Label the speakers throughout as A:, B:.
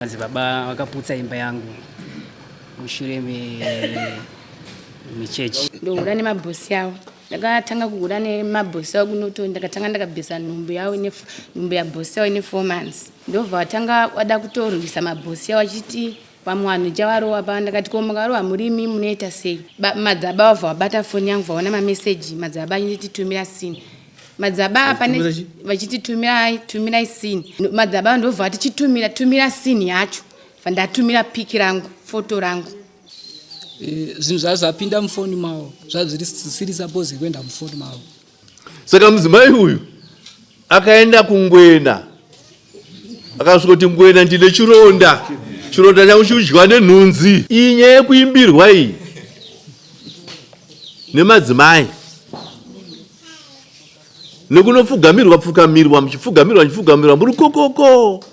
A: Baba wakaputsa imba yangu mushure mechechi
B: ndohura nemabhosi yavo. Ndakatanga kuhura nemabhosi yavo kunoto ndakatanga ndakabvisa nhumbu yavo nhumbu yabhosi yavo ine 4 months. Ndobva watanga wada kutorwisa mabhosi yavo achiti pamwe vanhu chavarowa pa. Ndakati ko mukarowa murimi munoita sei? Madzaba wabva wabata foni yangu vaona mameseji madzaba achititumira sini. Madzaba pane vachititumira sini. Madzaba ndobva vatichitumira sini yacho. Fandatumira piki rangu, foto rangu.
C: Zvinhu zvazvapinda mufoni mavo zvazviri suppose kuenda mufoni mavo.
D: Saka mudzimai uyu akaenda kuNgwena akasvika kuti Ngwena ndine chironda changu chidyiwa nenhunzi. Iyi nyaya yekuimbirwa iyi nemadzimai nekunopfugamirwa muchipfugamirwa muri kokoko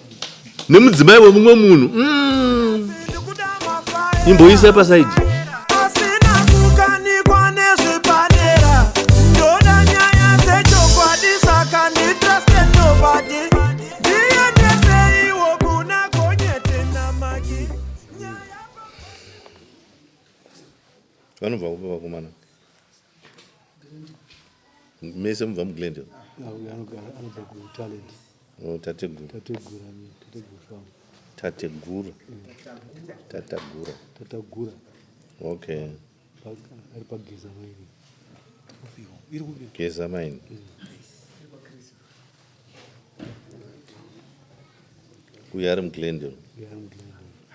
D: nemudzimai wemumwe munhu. Imboisa pasaidi. Vanobva kupa vakomana mese mubva muGlendale.
E: Anobva kuTalent.
D: Tatagura. Okay.
E: Ari pageza maini.
D: Geza maini. Uyu ari muGlendale.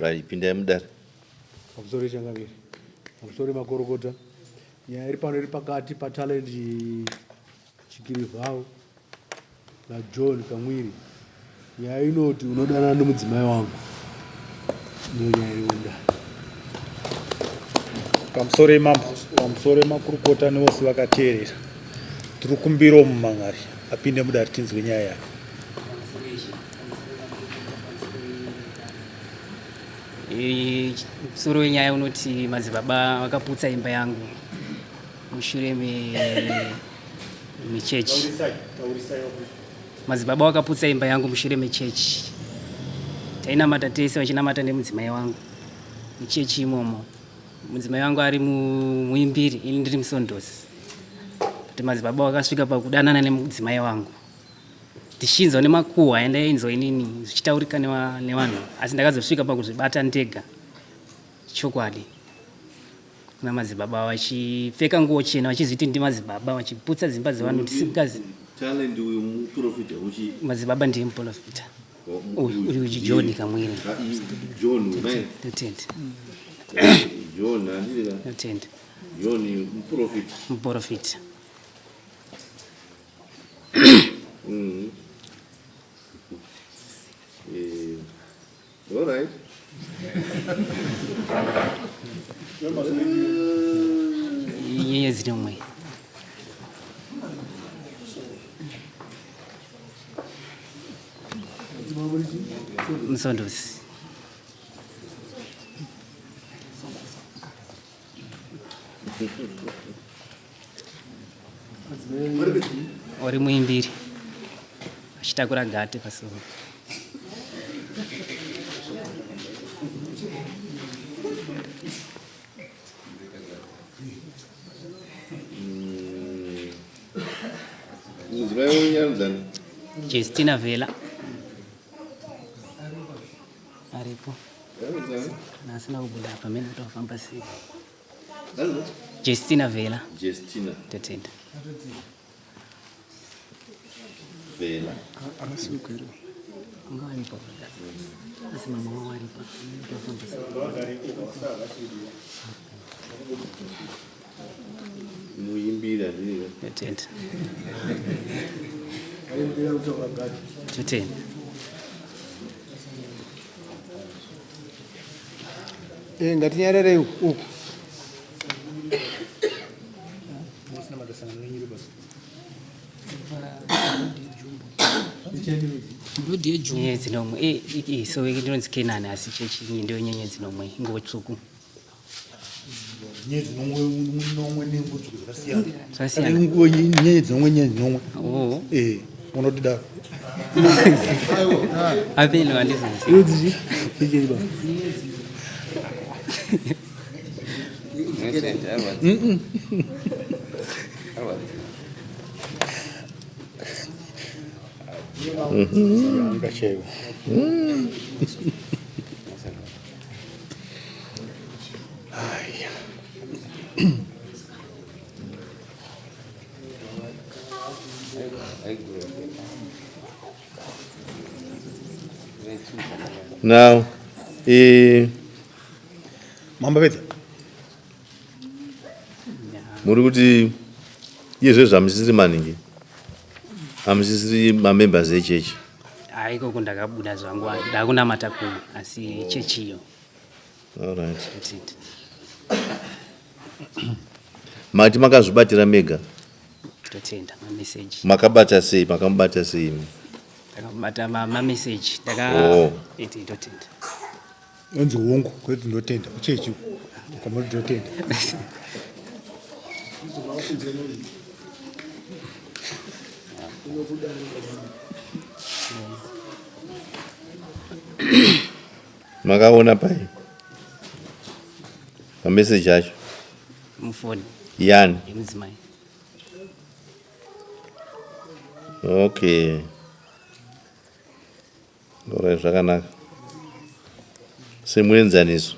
D: Vaipinda mudare.
E: Pamusoro changamiri. Pamusoro makorokota. Nyaya iri pano iri pakati paTalent Chikirivhau naJohn Kamwiri. Nyaya inoti unodanana nemudzimai wangu. Ndiyo nyaya iri mundare.
F: Pamusoro emakurukota nevose vakateerera tiri kumbira mumangari apinde mudare tinzwe nyaya yake.
A: Musoro wenyaya unoti madzibaba vakaputsa imba yangu mushure mechechi. Madzibaba vakaputsa imba yangu mushure mechechi. Tainamata tese vachinamata nemudzimai wangu muchechi imomo. Mudzimai wangu ari muimbiri ini ndiri musondosi. Kuti madzibaba vakasvika pakudanana nemudzimai wangu. Ndichinzwa nemakuhwa endainzwa inini zvichitaurika nevanhu asi ndakazosvika pakuzvibata ndega chokwadi. Kuna madzibaba vachipfeka nguo chena vachizviti ndi madzibaba vachiputsa dzimba dzevanhu tisikazi.
D: Talent uyu muprofita uchi
A: Madzibaba ndiye muprofita. Uyu John Kamwiri.
D: John mai.
A: Tatende.
D: John andira.
A: Tatende.
D: John muprofita.
A: Muprofita.
D: All right.
A: Nyenyezi nomwe. Musondosi. Ori muimbiri achitakura gate pasoro. Justina Vela aripo nasina kubuda hapa mimi nitafamba siku. Justina Vela. Tatenda.
D: Vela
E: Arasukero.
A: Ngalipo. Nasema mama walipo nitafamba siku.
D: muimbira ndiri.
A: Tatenda.
E: Aimbira kutoka gati.
A: Tatenda.
E: Ngatinyarere uku.
A: Nyenyezi nomwe. So ndinonzi Kenani asi chechi ndiyo nyenyezi nomwe ngotsvuku.
F: Nyedzi nomwe nengudzo dzakasiyana.
A: Zvasiyana.
F: Nyedzi nomwe.
A: Oh.
F: unodida
A: apeni wandizo
E: Edzi ichiriba.
F: ngacheyo
D: Now,
F: mamba pedza
D: muri kuti izvo zvamusisiri maningi hamusisiri mamembers echechi.
A: ikoko ndakabuda zvangu ndakunamata kuno asi chechiyo
D: Alright.
A: That's it.
D: Mati makazvibatira mega,
A: Totenda mameseji
D: makabata sei, makamubata sei?
A: ndakabata mameseji
D: Oh.
A: totenda
F: onzi hongu kwedzi ndotenda uchechi ukamuri ndotenda
D: Makaona pai mameseji acho
A: mufoni
D: yani.
A: yemudzimai.
D: Okay. Alright, zvakanaka. Semuenzaniso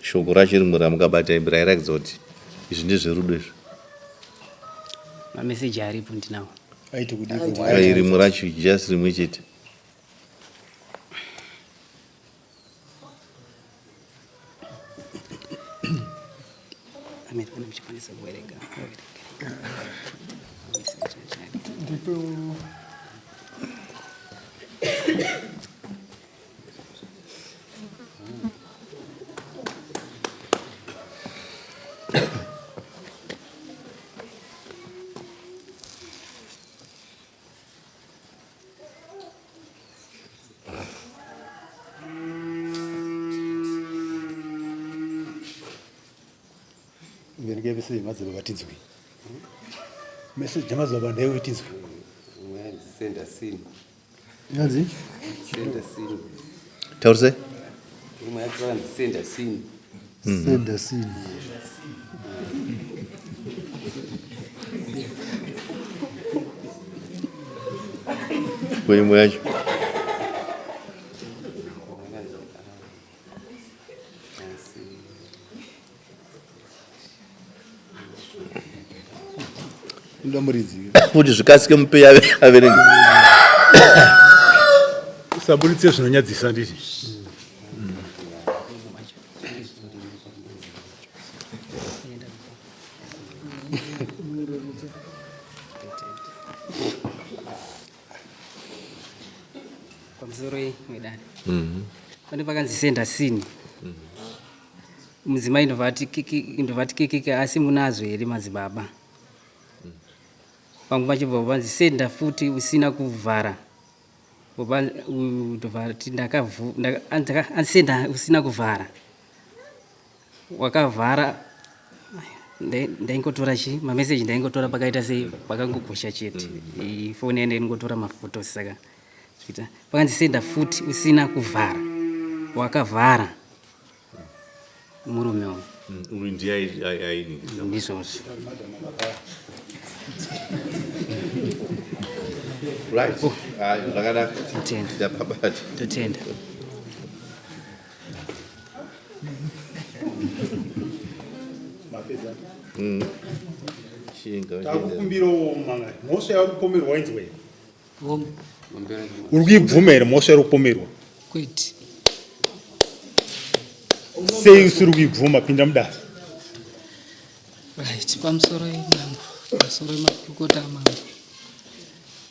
D: shoko racho rimwe ramukabata rairatidza kuti izvi ndezverudo izvo.
A: Mameseji aripo ndinawo.
F: aiti kudiko
D: Rimwe racho just rimwe chete.
A: Amene pane muchikwanisa kuwerenga.
F: ngenike message mazelo batinzwe message mazelo ndewe itinzwe
G: Send a scene.
E: Yazi?
G: Send a scene.
D: Taurse?
G: You might try and send a scene.
E: Send a scene.
D: Kuimwe yacho.
F: ndamuridzi
D: Kuti zvikasike mupe averenge.
F: usaburitse zvinonyadzisa nditi
A: Pamusoro mwedani. Pane pakanzi senda scene. Mudzimai ndovati kiki asi munazo here madzibaba. Pangu pachibva panzi senda futi usina kuvhara. Ndovati senda usina kuvhara. Wakavhara ndaingotora chi mameseji ndaingotora pakaita sei pakangogosha chete. Ifoni yende ingotora mafoto saka. Pakanzi senda futi usina kuvhara. Wakavhara. Murume wangu.
D: Uyu ndiye aini.
A: Ndizvozvo.
D: Right. Zvakanaka.
A: Totenda.
D: Ndapabata.
A: Totenda.
F: takukumbirawo mangari mhosva yauri kupomerwa wainziwe
C: Wongo.
F: uri kuibvuma here mhosva yauri kupomerwa
C: Kwete.
F: sei usiri kuibvuma pinda mudasi
C: Right, pamusoro emambo. Pamusoro emakurukota amambo.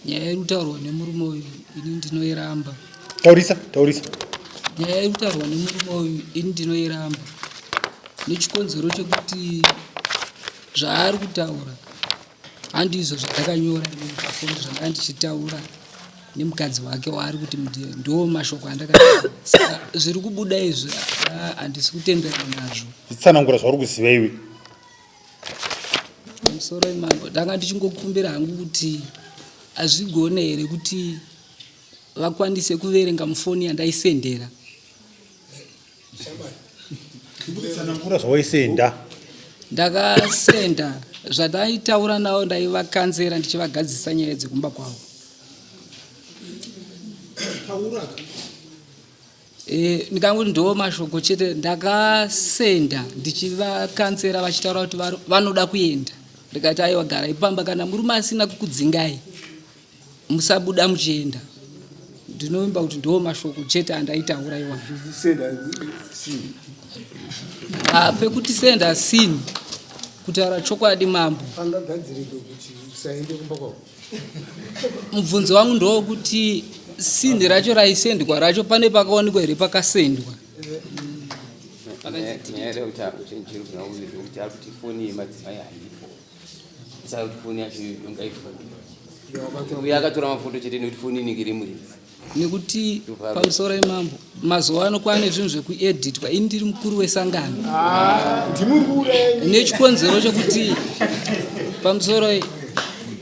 C: Nyaya iri kutaurwa nemurume uyu ini ndinoiramba.
F: taurisa
C: Nyaya iri kutaurwa nemurume uyu ini ndinoiramba. Nechikonzero chekuti zvaari kutaura handizvo zvandakanyora pafoni zvanga ndichitaura nemukadzi wake waari kuti ndo mashoko andakataura. Saka zviri kubuda izvi handisi kutenderana nazvo.
F: zvitsanangura zvauri kuziva iwe
C: pamusoro imambo ndanga ndichingokumbira hangu kuti azvigone here kuti vakwanise kuverenga mufoni yandaisendera.
F: tsanangura zvawaisenda.
C: Ndakasenda zvataitaura navo ndaivakanzera ndichivagadzisa nyaya dzekumba kwavo. Ndikangoti ndo mashoko chete, ndakasenda ndichivakanzera vachitaura kuti vanoda kuenda. Ndikati aiwa garai pamba, kana murume asina kukudzingai musabuda muchienda. Ndinovimba kuti ndo mashoko chete andaitaura iwayo. Pekuti senda sini kutaura chokwadi mambo. Mubvunzo wangu ndowokuti sini racho raisendwa racho pane pakaonekwa here pakasendwa.
G: nyaya kuti akuchenjeri kuna uyu kuti ari kuti foni yemadzimai haipo. Saka kuti foni yacho yongaifa. Uye akatora mafoto chete nekuti foni inenge iri muri.
C: Nekuti pamusoro imambo mazuva ano kwane zvinhu zvekueditwa. Ini ndiri mukuru wesangano. Nechikonzero chokuti pamusoro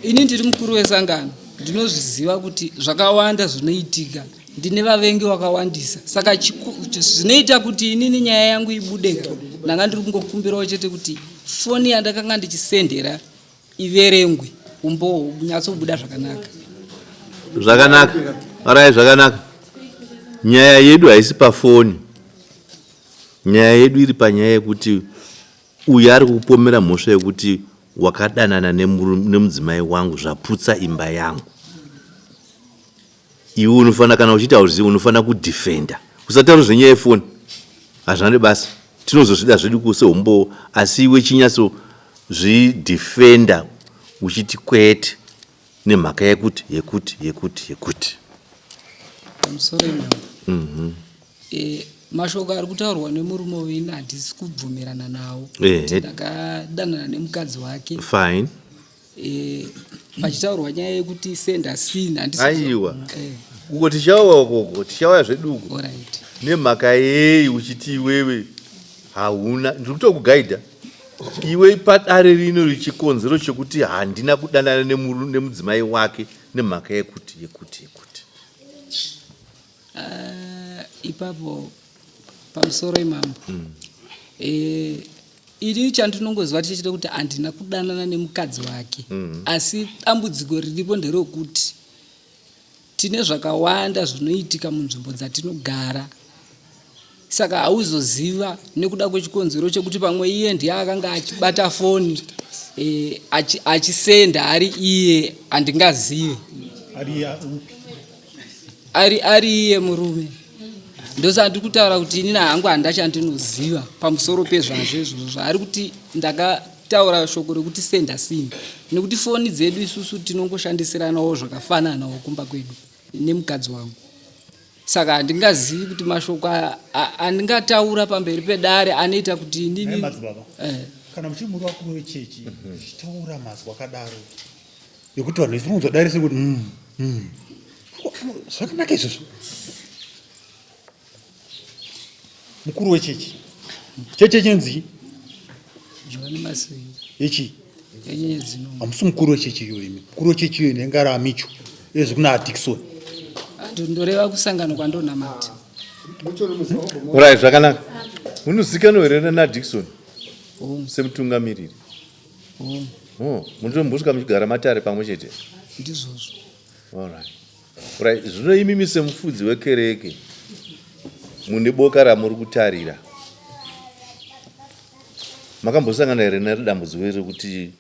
C: ini ndiri mukuru wesangano ndinozviziva kuti zvakawanda zvinoitika. Ndine vavengi vakawandisa. Saka zvinoita kuti inini nyaya yangu ibudeko. Ndanga ndiri kungokumbirawo chete kuti foni yandakanga ndichisendera iverengwe umbo nyatsobuda zvakanaka.
D: Zvakanaka. Arai zvakanaka. Nyaya yedu haisi pafoni. Nyaya yedu iri panyaya yekuti uyu ari kupomera mhosva yekuti wakadanana nemudzimai wangu zvaputsa imba yangu. Iwe unofana, kana uchiita uzivo, unofana kudhifenda. Usataura zvenyaya yefoni. Hazvande basa. Tinozozvida zvedu sehombo, asi iwe chinyatso zvidhifenda uchiti kwete nemhaka yekuti.
C: Pamusoro imambo. Mashoko ari kutaurwa nemurume wini handisi kubvumirana nawo. Ndakadanana nemukadzi wake.
D: Fine.
C: Pachitaurwa nyaya yekuti senda sini handisi.
D: Aiwa. Uko tichauya zveduko.
C: Alright.
D: Nemhaka yei uchiti iwewe hauna, ndiri kutokugaidha. Iwe padare rino richikonzero chokuti handina kudanana nemudzimai wake nemhaka yekuti.
C: Ipapo pamusoro imambo. Ini chandinongoziva tichita kuti handina kudanana nemukadzi wake. Asi dambudziko riripo nderokuti tine zvakawanda zvinoitika munzvimbo dzatinogara. Saka hauzoziva nekuda kwechikonzero chokuti pamwe iye ndiye akanga achibata foni achisenda ari iye handingazive. Ari iye murume. Ndosati kutaura kuti inini hangu handa chandinoziva pamusoro pezvazvo izvozvo zvaari kuti ndakataura shoko rekuti senda sini. Nekuti foni dzedu isusu tinongoshandisiranawo zvakafananawo kumba kwedu nemukadzi wangu. Saka handingazivi kuti mashoko andingataura pamberi pedare anoita kuti inini.
F: Madzibaba. Kana muchimuri wakuru wechechi chitaura mazwi akadaro yekuti vanhu vese vanzodarise kuti zvakanaka izvozvo. Mukuru wechechi chenzi
C: John Maswi
F: yechi
C: yenye zino.
F: hamusi mukuru wechechi iyoyo. Mukuru wechechi iyoyo nengaramicho ezvi kuna Dickson.
C: Ndoreva kusangana kwandonamata.
D: Right, zvakanaka. Unozikanwa here naDickson semutungamiriri? Munombosvika muchigara matare pamwe chete?
C: Ndizvozvo.
D: Right. Zvino imi semufudzi wekereke mune boka ramuri kutarira, makambosangana here nedambudziko rekuti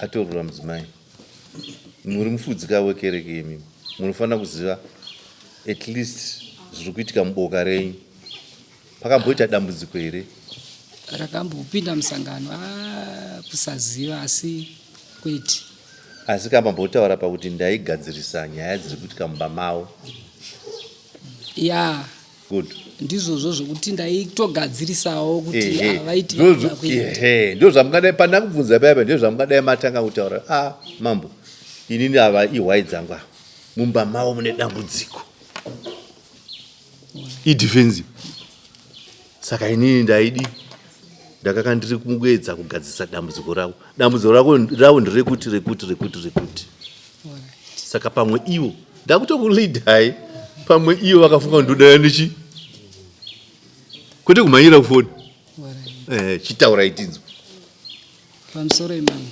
D: atorwa mudzimai? Muri mufudzika wekereke imi, munofanira kuziva at least zviri kuitika muboka renyu. Pakamboita dambudziko here?
C: Rakambopinda musangano kusaziva asi kwete.
D: Asi kambombotaura pakuti ndaigadzirisa nyaya dziri kuitika mumba mavo.
C: Ya.
D: Good.
C: Ndizvozvo zvokuti ndaitogadzirisawo kuti vaiti.
D: Ndio zvamungadai pana kubvunza paya ndio zvamungadai matanga kutaura. Mambo, inini ava ihwai dzangu mumba mavo mune dambudziko idefensive. Saka inini ndaidi ndakanga ndiri kuedza kugadzisa dambudziko ravo nderekuti saka pamwe ivo ndakutokulidhai pamwe ivo vakafunga kuti ndodana ndichi kwete kumhanyira kufoni chitaura itinzwa
C: pamusoro imambo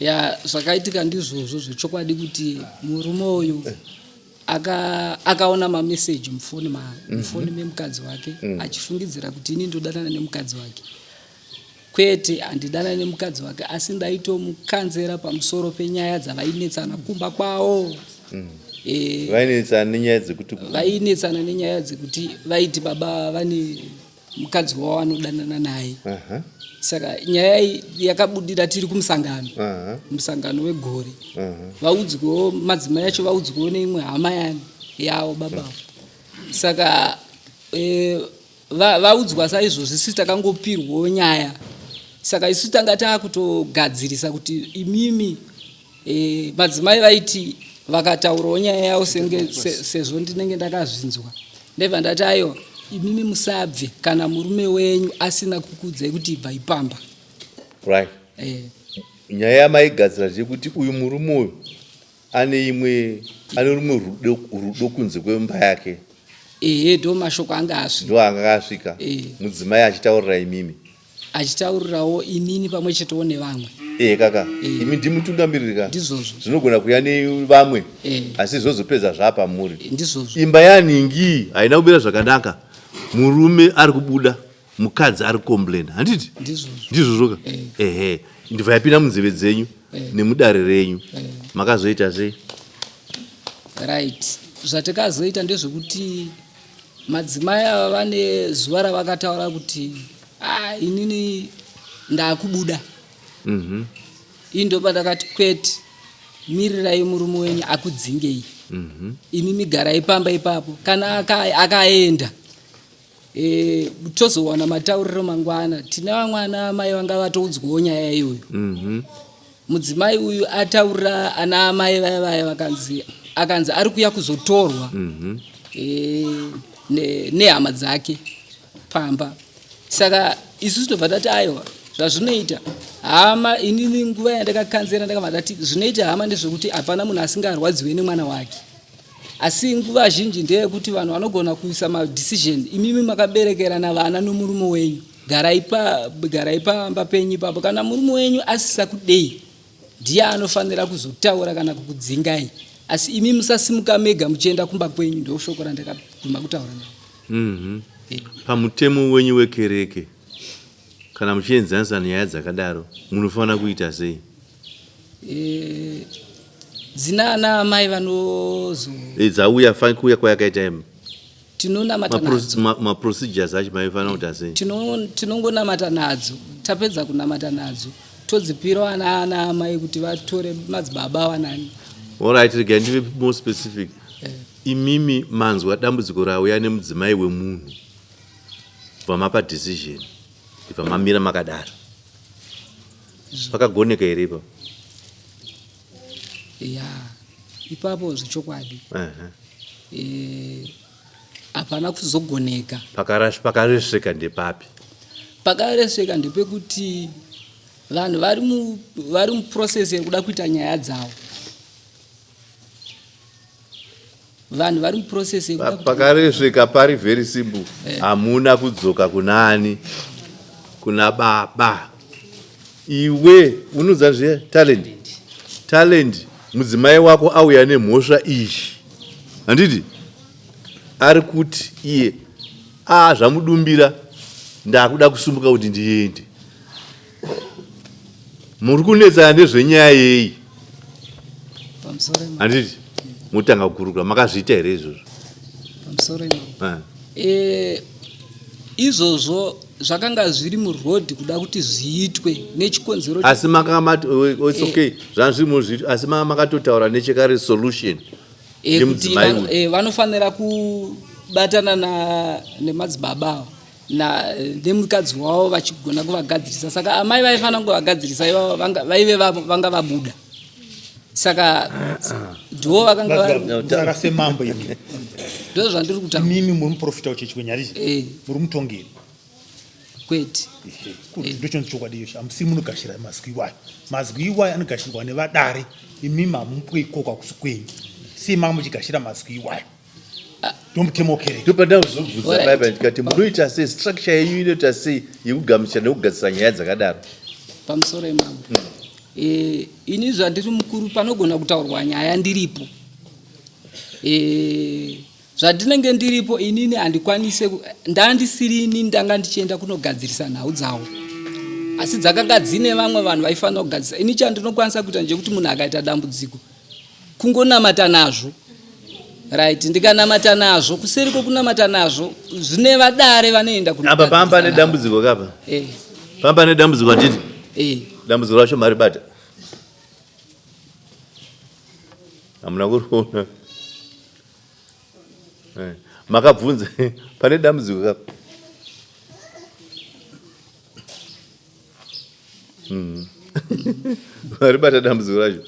C: ya zvakaitika ndizvozvo zvechokwadi kuti murume uyu akaona mameseji mufoni memukadzi wake achifungidzira kuti ini ndodanana nemukadzi wake. Kwete handidanane nemukadzi wake asi ndaitomukanzera pamusoro penyaya dzavainetsana kumba kwawo. Vainetsana nenyaya dzekuti vaiti baba vane mukadzi wavo anodanana naye. Saka nyaya iyi yakabudira tiri kumusangano, musangano wegore. Vaudzwewo madzimai acho vaudzwewo neimwe hama yavo baba. Saka vaudzwa saizvozvo isi takangopirwawo nyaya. Saka isu tanga taakutogadzirisa kuti imimi madzimai vaiti vakataurawo nyaya yavo sezvo ndinenge ndakazvinzwa. Ndebva ndati aiwa imimi musabve kana murume wenyu asina kukudzai kuti ibva ipamba.
D: Right. Nyaya yamaigadzira kuti uyu murume uyu ane rumwe rudo kunze kwemba yake.
C: Ndo mashoko anga asvika.
D: Ndo anga asvika. Mudzimai achitaurira imimi.
C: Achitaurirawo inini pamwe chetewo nevamwe.
D: Kaka. Imi ndimutungamiriri ka.
C: Ndizvozvo.
D: Zvinogona kuya nevamwe. Asi zvozopedza zvapamuri.
C: Ndizvozvo.
D: Imba yaningi haina kubira zvakanaka. Murume ari kubuda, mukadzi ari complain. Handiti? Ndizvozvo. Ndibva yapinda munzeve dzenyu nemudare renyu. Makazoita sei?
C: Right. Zvatakazoita ndezvekuti madzimai ava vane zuva ravakataura kuti inini ndakubuda. Indopa ndakati kwete mirirai murume wenyu akudzingei. Imimi garai pamba ipapo. Kana akaenda tozowana matauriro mangwana. Tina vamwe ana amai vanga vatoudzwawo nyaya iyoyo. Mudzimai uyu ataurira ana amai vaya akanzi ari kuya kuzotorwa nehama dzake pamba. Saka isusu tobva tati aiwa zvazvinoita hama inini nguva yandakakanzera ndakabva ndati zvinoita hama ndezvekuti hapana munhu asingarwadziwe nemwana wake. Asi nguva zhinji ndeyekuti vanhu vanogona kuisa madecision. Imimi makaberekerana vana nomurume wenyu, garai pamba penyu ipapo. Kana murume wenyu asisa kudei ndiye anofanira kuzotaura kana kukudzingai. Asi imi musasimuka mega muchienda kumba kwenyu. Ndo shoko randakaguma kutaura nayo.
D: Pamutemo wenyu wekereke kana muchienzanisa nyaya dzakadaro munofanira kuita sei?
C: Dzina ana amai vanozo
D: dzauya fani kuya kwayakaita imi
C: tinonamata nadzo
D: maprocedures acho maifanira kuita sei?
C: Tinongonamata nadzo. Tapedza kunamata nadzo todzipira ana amai kuti vatore madzibaba wanani.
D: Alright, regai ndive more specific. Imimi manzwa dambudziko rauya nemudzimai wemunhu vamapa decision ibva mamira makadaro pakagoneka here ipapo?
C: Ipapo zvechokwadi hapana kuzogoneka.
D: Pakaresveka ndepapi?
C: Pakaresveka ndepekuti vanhu vari muprocess yekuda kuita nyaya dzavo. Vanhu vari muprocess yekuda
D: pakaresveka pari very simple. Hamuna kudzoka kuna ani? Kuna baba. Iwe unudza zve talent mudzimai wako auya nemhosva izhi. Handiti? Ari kuti iye zvamudumbira ndakuda kusumuka kuti ndiende. Muri kunetsana nezvenyaya yeyi? Handiti? Mutanga kukurukura makazviita here izvozvo?
C: Pamusoro izvozvo zvakanga zviri murodhi kuda kuti zviitwe nechikonzero.
D: Asi makamati it's okay. Asi makatotaura nechekare solution.
C: Kuti vanofanira kubatana nemadzibaba nemukadzi wavo vachigona kuvagadzirisa. Saka amai vaifanira kuvagadzirisa ivavo vaive vanga vabuda. Saka ndo vakanga
F: semambo ini
C: ndo zvandiri kutaura.
F: Mimi muri muprofita uchechi wenyari muri mutongeri
C: kwete
F: ndochonzi chokwadi iyocho amusiri munogashira mazwi iwayo mazwi iwayo anogashirwa nevadare imi mamupwe ikoko akusi kwenyu sei manga muchigashira mazwi iwayo ndomutemo kereke
D: ndopandazobvunza baiba ndikati munoita sei structure yenyu inoita sei yekugamuchira nekugadzisa nyaya dzakadaro
C: pamusoro emambo ini zvandiri mukuru panogona kutaurwa nyaya ndiripo zvandinenge ndiripo inini handikwanise ndandisiri ini ndanga ndichienda kunogadzirisa nhau dzavo asi dzakanga dzine vamwe vanhu vaifanira kugadzirisa ini chandinokwanisa kuita ndechekuti munhu akaita dambudziko kungonamata nazvo right ndikanamata nazvo kuseri kwokunamata nazvo zvine vadare vanoenda
D: apa pamba nedambudziko kapa pamba nedambudziko anditi dambudziko racho maribata hamuna kuriona makabvunza pane dambudziko kapa maribata dambudziko racho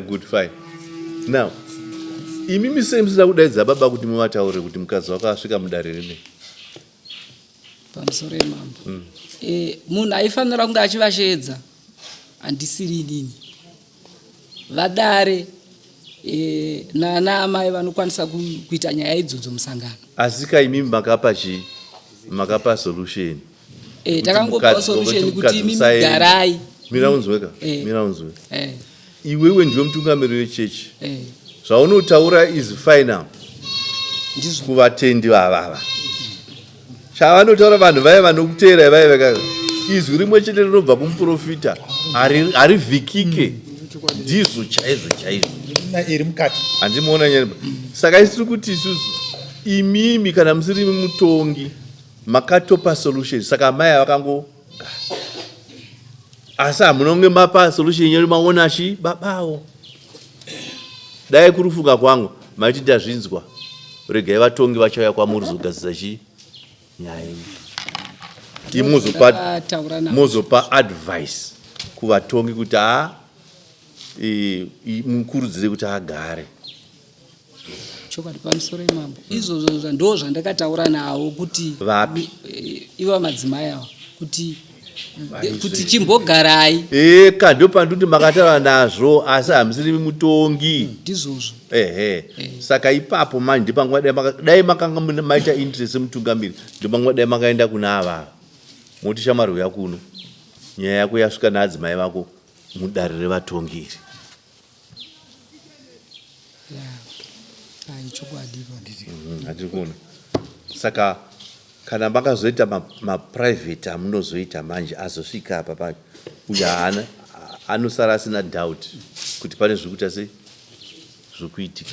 D: good fine now imi misei musina kudaidza baba kuti muvataure kuti mukadzi wako asvika mudare rimwe
C: pamusoro emambo munhu aifanira kunge achivasvedza handisiri inini vadare nana amai vanokwanisa kuita nyaya idzodzo musangano
D: asi kaimimi makapa solution
C: takangopa solution kuti imi migarai
D: mira unzweka iwewe ndiwe mutungamiri wechechi zvaunotaura is final kuvatendi vavava chavanotaura vanhu vaya vanokuteera vaya izwi rimwe chete rinobva kumuprofita harivhikike ndizvo chaizvo
F: iri mukati
D: handimuona nyaya saka isiri kuti isusu imimi kana musiri mutongi makatopa solution saka maya vakango asi hamunonge mapa solution yenyu maona chi babawo dai kurufunga kwangu maiti ndazvinzwa regai vatongi vachauya kwamuri zogadzisa chi nyaya yenyu muzopa advice kuvatongi kuti mukurudzire kuti agare
C: chokwadi pamusoro emambo izvozvo ndo zvandakataura nawo kuti
D: vapi
C: iva madzimai ava kuti chimbogarai
D: ndo panduti makataura nazvo asi hamusiri mutongi
C: ndizvozvo
D: saka ipapo manje ndipanguva dai makanga maita interest mutungamiri ndopanguva dai makaenda kuna avava moti shamwari yakuno nyaya yako yasvika naadzimai vako mudare revatongiri hatiri kuona saka kana makazoita maprivate amunozoita manje azosvika apa pacho uyo anosara asina doubt kuti pane zvikuita sei zvokuitika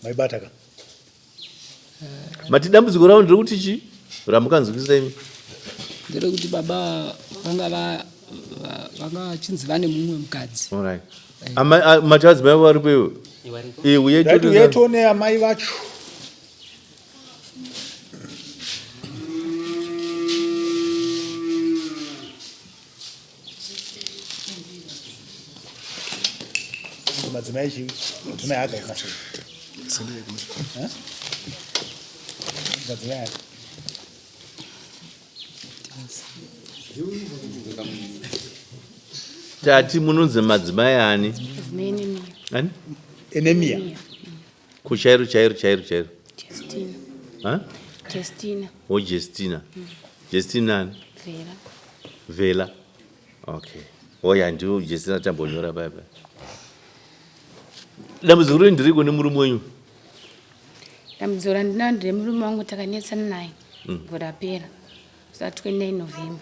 F: maibataka
D: mati dambudziko ravo nderekuti chi ramukanzwikisa imi
C: nderekuti baba vanga vachinzi vane mumwe mukadzi
D: mati adzimai vari peyo
F: uyetone amai vacho madzimai chimai agaika madzimai
D: tati munonzi madzimai ani
F: enemia
D: kuchairo Justina Justina ani Vela okay oya ndio Justina tambonyora baba dambudziko rino ndiriko nemurume wenyu
B: dambudziko randinaro ndemurume wangu takanetsana naye vorapera saka 29 November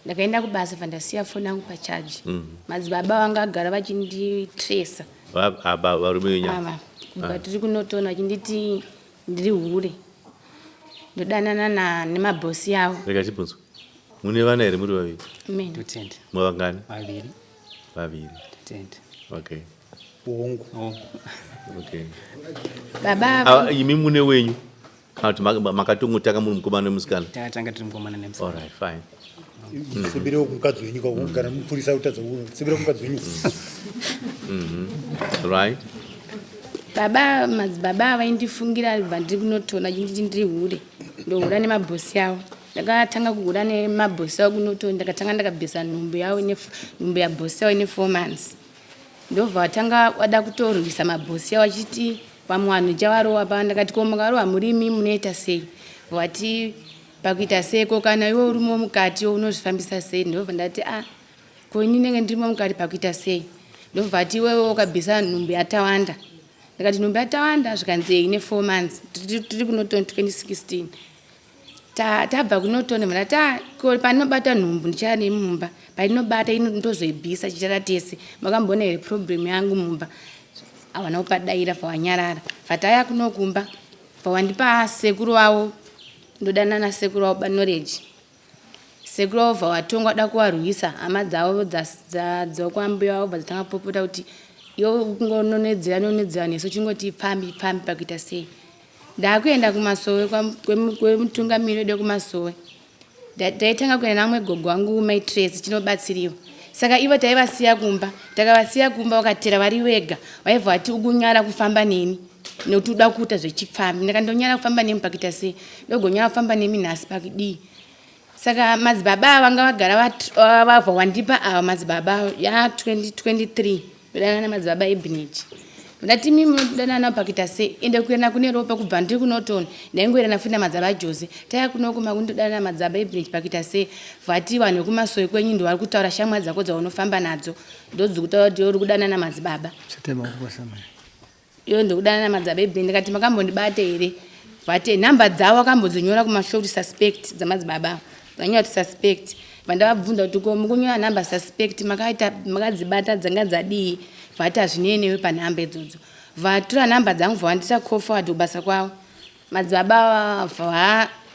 B: ndakaenda kubasa fandasiya foni yangu pachaji madzibaba vanga agara vachinditresa
D: varume wenyu
B: kubva tiri kunotona vachinditi ndiri hure ndodanana nemabhosi yavo
D: rega chibvunzo mune vana here muri vaviri
A: Ndotenda.
D: mavangani
A: Vaviri.
D: Vaviri. Okay.
F: Bongo.
D: Okay.
B: Baba.
D: Imi mune wenyu. Kana kuti makatongotanga muri mukomana nemusikana.
A: Tatanga tiri mukomana nemusikana.
D: All right, fine.
F: Sibire kumukadzi wenyu kana mupurisa utadza uno. Sibire kumukadzi wenyu.
D: Right.
B: Baba vaindifungira ndiri kunotona ndiri hure. Ndohura nemabhosi yavo. ndakatanga kuguda nemabhosi avo kunoto ndakatanga ndakabvisa nhumbu ya bhosi yavo ine 4 months ndobva watanga wada kutorwisa mabhosi avo achiti vamwe vanhu chavarowa pa ndakati ko mukarowa murimi munoita sei vati pakuita seko kana iwe urimo mukati unozvifambisa sei ndobva ndati ko ini nenge ndirimo mukati pakuita sei ndobva ati iwewe wakabvisa nhumbu yatawanda ndakati nhumbu yatawanda zvikanzi ine 4 months tiri kunoto 2016 tabva kunotonda mati ko paninobata nhumbu ndichara nemumba painobata ndozoibvisa chichara tese makambona here problem yangu mumba havana kupadaira vawanyarara vataya kunokumba vawandipa sekuru wavo ndodana nasekuru wavo banoreji sekuru wavo vawatongwa wada kuvarwisa hama dzavo dzokwambuya wavo bvadzatanga popota kuti iwo kungononedzera neso chingoti pambi pakuita sei ndakuenda kumasowe kwemutungamiri wedu kumasowe ndaitanga kuenda namwe gogo wangu maitres chinobatsiriwa saka ivo taivasiya kumba takavasiya kumba vakatera vari wega vaibva vati ukunyara kufamba neni nekuti uda kuita zvechipfambi ndakandonyara kufamba nemi pakuita sei ndogonyara kufamba nemi nhasi pakudii saka madzibaba vanga vagara vabva wandipa ava madzibaba ya2023 ndodana namadzibaba ebinage ndati mimi munodana navo pakuita sei ende kuenda kune ropa kubva ndiri kunotona ndaingoenda nafunda madzibaba jose taya kunokuma kundodana namadzibaba ebinage pakuita sei vati vanhu vekumasowe kwenyu ndo vari kutaura shamwa dzako dzaunofamba nadzo ndodzikutaura kuti uri kudana namadzibaba iyo ndokudana namadzibaba ebinage ndikati makambondibate here vati nhamba dzavo akambodzinyora kumashow kuti suspect dzamadzibaba dzanyora kuti suspect vandavabvunza kuti ko mukunyora nhamba suspect makadzibata dzanga dzadii vati hazvinenewe panhamba idzodzo vatora nhamba dzangu vawandisa call forward kubasa kwavo madzibaba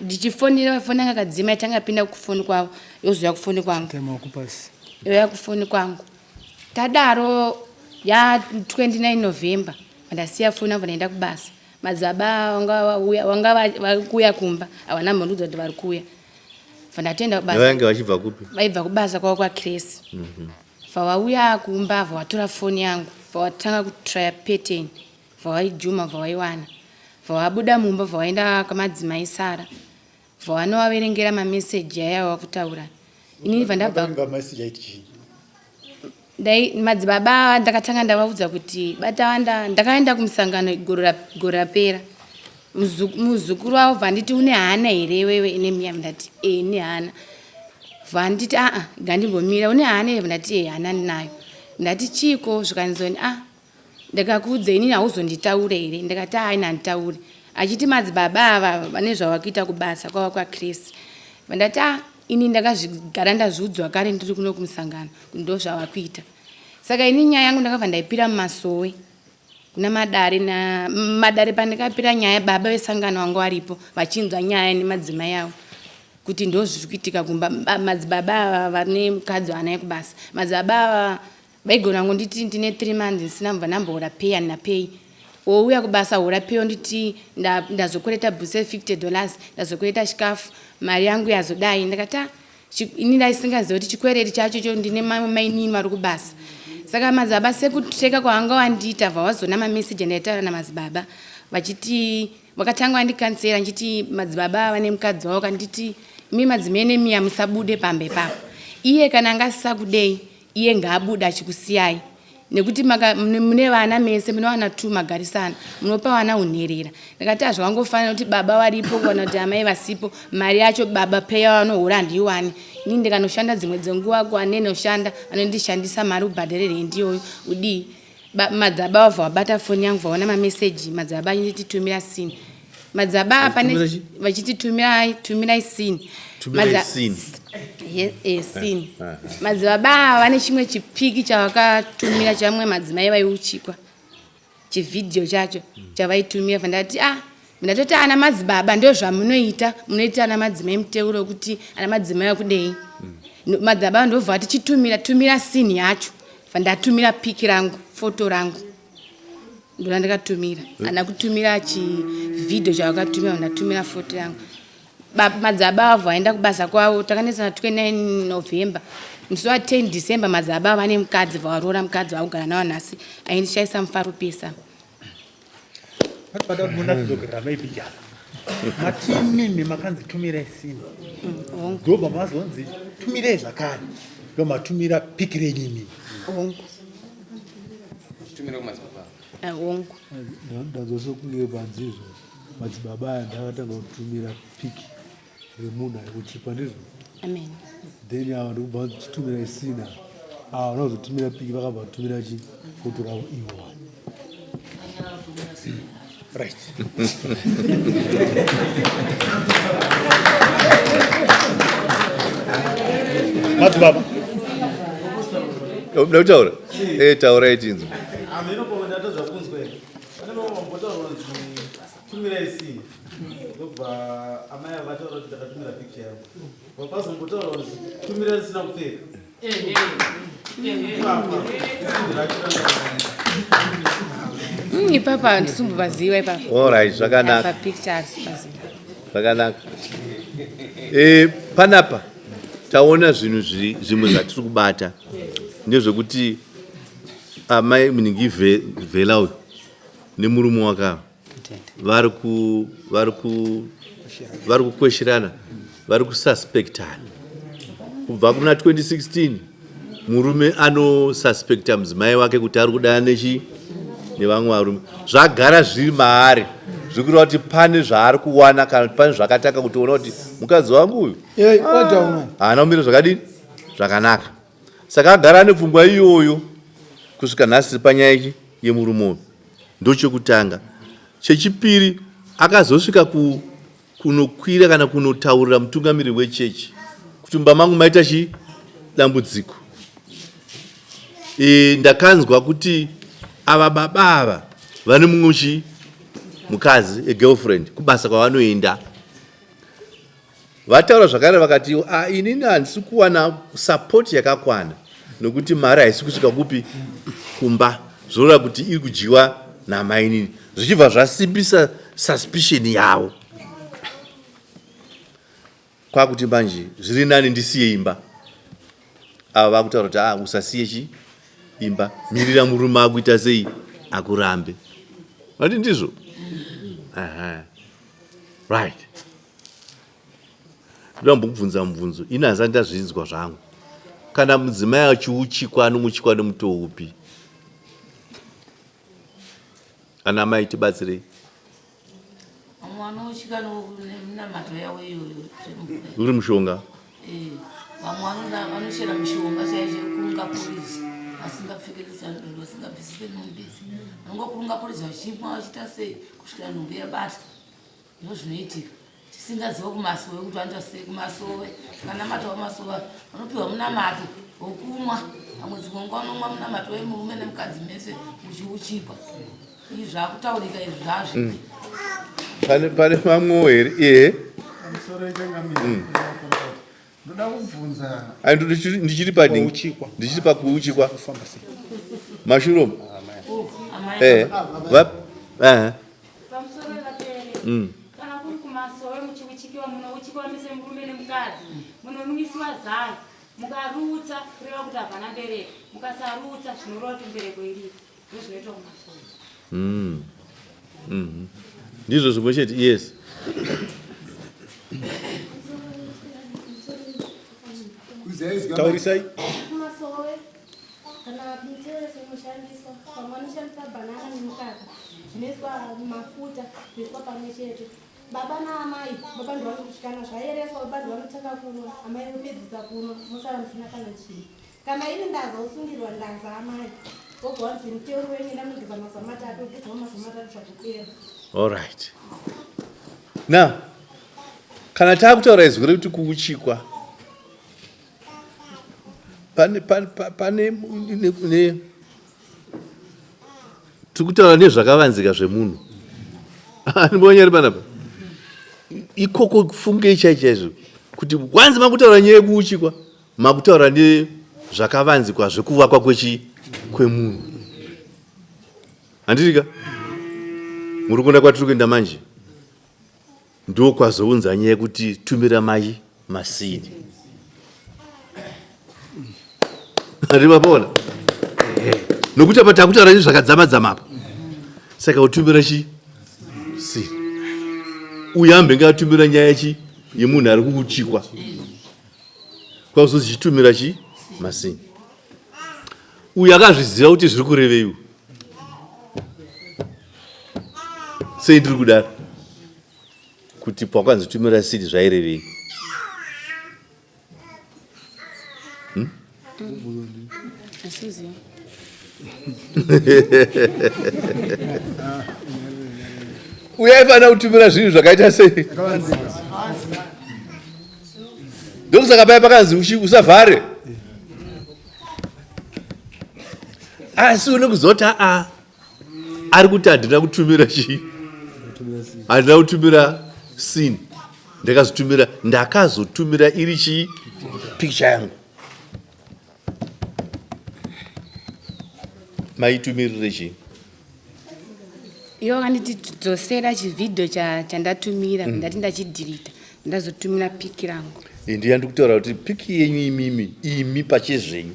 B: ndichifonera foni anga kadzima itangapinda kufoni kwavo yozoya kufoni kwangu yoya kufoni kwangu tadaro ya29 November vandasiya foni avo ndaenda kubasa madzibaba wanga varikuuya kumba havana mhorudza kuti vari kuuya vandatenda kubasa
D: vange vachibva kupi
B: vaibva kubasa kwavo kwaCresi vawauya kumba vawatora foni yangu vawatanga kutraya pattern vawaijuma vawaiwana vawabuda mumba vawaenda kwamadzimai Sara vawanovaverengera mameseji aya wakutaura inini madzibaba ndakatanga ndavaudza kuti batawanda ndakaenda kumusangano goro rapera muzukuru wavo vanditi une hana here wewe ine miya ndati ine hana vanditi ngandingomira une hana here ndati hana ndinayo ndati chiko zvikanzoni ndakakuudza inini hauzonditaure here ndakati haina nditaure achiti madzibaba ava vane zvavakuita kubasa kwava kwaCresi vandati ini ndakazvigara ndazviudzwa kare ndiri kuno kumusangano ndo zvavakuita saka ini nyaya yangu ndakabva ndaipira mumasowe kuna madare pandikapira nyaya baba vesangano wangu varipo vachinzwa nyaya nemadzimai avo kuti ndo zviri kuitika kumba madzibaba ava vane mukadzi wanaye kubasa madzibaba ava vaigona ngonditi ndine 3 months ndisina mva ndambohora pay handina pay ouya kubasa hora pay nditi ndazokwereta bhuse $50 ndazokwereta chikafu mari yangu yazodai ndakati ini ndaisingaziva kuti chikwereti chacho ndine mainini vari kubasa saka madzibaba sekuteka kwavanga wandiita vawazona mameseji andaitaura namadzibaba vachiti vakatanga vandikansera nchiti madzibaba vane mukadzi wavo kanditi mi madzimai nemiya musabude pambe papo iye kana angasisakudei iye ngaabuda achikusiyai nekuti mune vana mese munowana 2 magarisana munopa vana unherera ndakati hazvangofanira kuti baba varipo kana kuti amai vasipo mari yacho baba peya vanohura handiiwani ini ndikanoshanda dzimwe dzenguva kuanenoshanda anondishandisa mari ubhadharire ndiyoyo udii madzibaba wabva wabata foni yangu vaona mameseji madzibaba achititumira sini madzibaba pane vachititumirai sini sini madzibaba vane chimwe chipiki chavakatumira chamwe madzimai vaiuchikwa chividhiyo chacho chavaitumira vandati ndatoti ana madzibaba ndio zvamunoita munoita ana madzimai muteuro kuti ana madzimai akudei madzibaba ndobva tumira sini yacho vandatumira piki rangu foto rangu ndona ndakatumira ana kutumira chividhiyo chavakatumira vandatumira foto yangu madzibaba avo vaenda kubasa kwavo takanesana 29 November musi wa 10 December madzibaba vane mukadzi vawarora mukadzi vaugara navo nhasi aindishaisa mufaro pesa
F: matinini makanzitumira isini
B: Hongu.
F: ndobva mazonzi tumirai zvakare ndomatumira piki renyini
B: Hongu.
G: tumira kumadzibaba
B: Hongu.
E: ndazosokunge panzizvo madzibaba aya ndakatanga kutumira piki remunhu ari kuchipa ndizvo
B: Amen.
E: then ava ndikubva ndichitumira isina ava vanozotumira piki vakabva kutumira chifoto ravo iwa
F: right madzibaba
D: uda kutaura taurai tinzwa
H: aminokomendatadza kunzwe anenombotaura kuti tumira isini ndobva amai avataura kuti takatumira picture yangu vapazombotaura kuti tumira risina kupfeka
B: Ipapa handisumbovaziva ipapa.
D: Alright, zvakanaka.
B: Apa picture handisipaziva.
D: Zvakanaka. Panapa taona zvinhu zvimwe zvatiri kubata ndezvekuti amai Muningi Vhela uyu nemurume wakawo vari kukweshirana, vari kususpektana. Kubva kuna 2016 murume anosuspekta mudzimai wake kuti ari kudana nevamwe varume. Zvagara zviri maari zvikureva kuti pane zvaari kuwana kana pane zvakataka kutoona kuti mukadzi wangu uyu haana kumira zvakadini zvakanaka. Saka agara nepfungwa iyoyo kusvika nhasi tiri panyaya yemurume uyu. Ndochekutanga. Chechipiri, akazosvika kunokwira kana kunotaurira mutungamiriri wechechi kuti mumba mangu maita dambudziko. Ndakanzwa kuti ava baba ava vane mumwe mukadzi girlfriend kubasa kwavanoenda. Vataura zvakare vakati inini handisi kuwana support yakakwana nokuti mari haisi kusvika kupi kumba, zvoreva kuti iri kudyiwa namainini, zvichibva zvasimbisa suspicion yavo. Kwakuti manje zviri nani ndisiye imba. Ava vakutaura kuti usasiye imba, mirira murume akuita sei akurambe. Vati ndizvo. Right. Ndambobvunza mubvunzo ini hazvisati ndazvinzwa zvangu. Kana mudzimai achiuchikwa anomuchikwa nemutoo upi? Ana mai tibatsirei.
I: Mwana uchika nemunamato yawo iyoyo.
D: Uri mushonga?
I: Vamwe vanochera mushonga chaicho kurunga polisi asingapfekeresa ndondo asingabvisise nombezi. Vanongokurunga polisi vachimwa vachita sei kusvikira nhumbi yabata. Ndizvo zvinoitika. Tisingaziva kumasove kuti vanoita sei kumasove. Vanamata vamasuva vanopiwa munamato wokumwa. Vamwe dzimwe nguva vanomwa munamato wemurume nemukadzi mese uchiuchikwa. Izvi zvakutaurika izvi zvazvo.
D: Pane mamwewo here?
F: ndoda kubvunza
D: ndichiri padini ndichiri pakuuchikwa mashuromu
J: pamusoro vapere kana kuri kumasove muchiuchikiwa munouchikiwa mise murume nemukadzi munonwisiwa zai mukarutsa kureva kuti havana mbereko mukasarutsa zvinoreva kuti mbereko iripo ndozvinoita kumasove.
D: Ndizvo zvimwe chete. Yes.
F: taurisai
J: Kumasove kana mitereso inoshandiswa vamwe vanoshandisa bhanana nemukaka zvinoiswa mafuta zvoiswa pamwe chete. Baba naamai baba ndovanokushikana zvaereswa baba ndovanotaka kunwa amai vopedzisa kunwa mosara musina kana chii. Kana iri ndaza usungirwa ndaza amai obva wanzi muteuro wenyu ndamugeza mazuva matatu ogezwa mazuva matatu zvakupera.
D: All right. Now, kana taakutaura izwi rekuti kuuchikwa pane tikutaura nezvakavanzika zvemunhu animbonyari panapa ikoko kufungei chaizvo kuti wanzi makutaura nyaya yekuuchikwa makutaura nezvakavanzikwa zvekuvakwa kwemunhu. Handitika muri kuenda kwatiri kuenda manje ndo kwazounza nyaya yekuti tumira mai masini. Handipapona nokuti apa takutaura nezvakadzama-dzama apa. Saka utumira sini uyambe ngatumira nyaya chi yemunhu ari kukuchikwa kwakuzochitumira chi masini uyu akazviziva kuti zviri kureveiwo sei ndiri kudaro kuti pakwanzotumira sidi zvairevei
B: Asiziva.
D: uyaifanira kutumira zvinhu zvakaita sei ndokusaka paya pakanzi usavhare asi une kuzoti ari kuti handina kutumira chii handina kutumira sini ndakazotumira iri chii pikicha yangu maitumirire chii
B: Iyo kaniti tudzosera chividhio chandatumira ndati ndachidhirita ndazotumira piki rangu.
D: Ndiya ndikutaura kuti piki yenyu imi pachezvenyu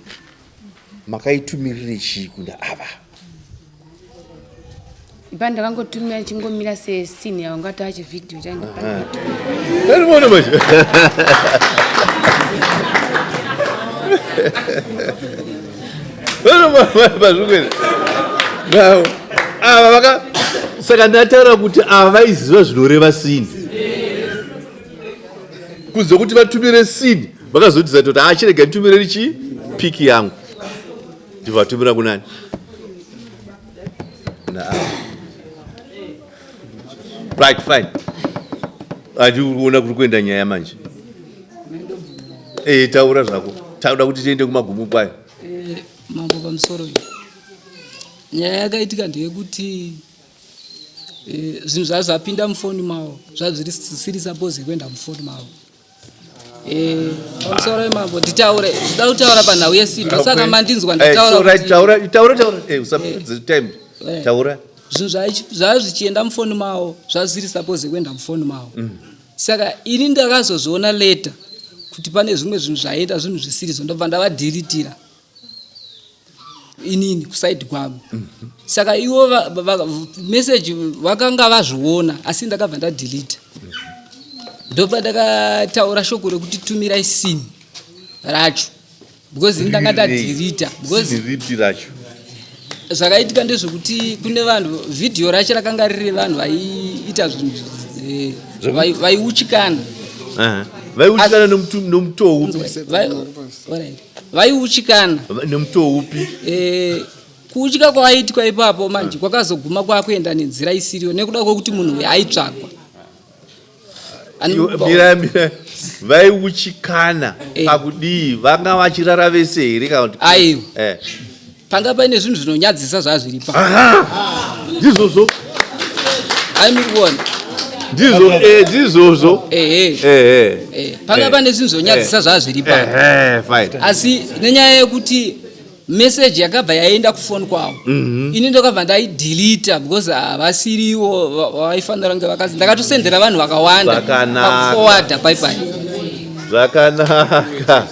D: makaitumirire chii kuna ava
B: Ipa ndakangotumira chingomira sesini yawo ngati chividhio changu.
D: Ndinoona manje. Bazvukere. Nawo. Ava saka ndataura kuti ava vaiziva zvinoreva sini. Kunze kuti vatumire sini vakazotiza kuti achirega nditumire chi piki yangu. Ndivatumira kunani? Right, fine. Adiuona kuri kuenda nyaya manje. Taura zvako. Tauda kuti tiende kumagumu kwayo.
C: Mambo pamusoro iyo. Nyaya yakaitika ndeyekuti zvinhu zvazvapinda mufoni mavo zvazvisiri suppose kuenda mufoni mavo. Pamusoro mambo nditaure ndida kutaura panhau yesimba saka mandinzwa nditaura
D: kuti taura usapedze time taura
C: zvinhu zvazvichienda mufoni mavo zvazvisiri suppose kuenda mufoni mavo. Saka ini ndakazozviona later kuti pane zvimwe zvinhu zvaenda zvinhu zvisirizo ndobva ndavadhiritira inini kusaidi kwangu. Saka ivo message vakanga vazviona asi ndakabva ndadhilita. Ndobva ndakataura shoko rekuti tumirai sini racho because ndanga ndadhilita because
D: racho
C: zvakaitika ndezvekuti kune vanhu vhidhiyo racho rakanga riri vanhu vaiita zvinhu vaiuchikana
D: vaiuchikana nomutoo upi
C: vaiuchikana
D: nomutoo upi
C: kuuchika kwavaitwa ipapo manje kwakazoguma kwakuenda nenzira isiriyo nekuda kwokuti munhu uyu aitsvakwa
D: mira vaiuchikana pakudii vanga vachirara vese here kana kuti
C: aiwa panga paine zvinhu zvinonyadzisa zvazviripa
D: ndizvozvo
C: aimikuona
D: ndizvozvo
C: panga pane zvinhu zvonyadzisa zvazviripa asi nenyaya yekuti message yakabva yaenda kufoni kwavo ini ndakabva ndaidhilita because havasiriwo vaifanira kunge vakazi ndakatosendera vanhu vakawanda pakufowadha paipai.
D: Zvakanaka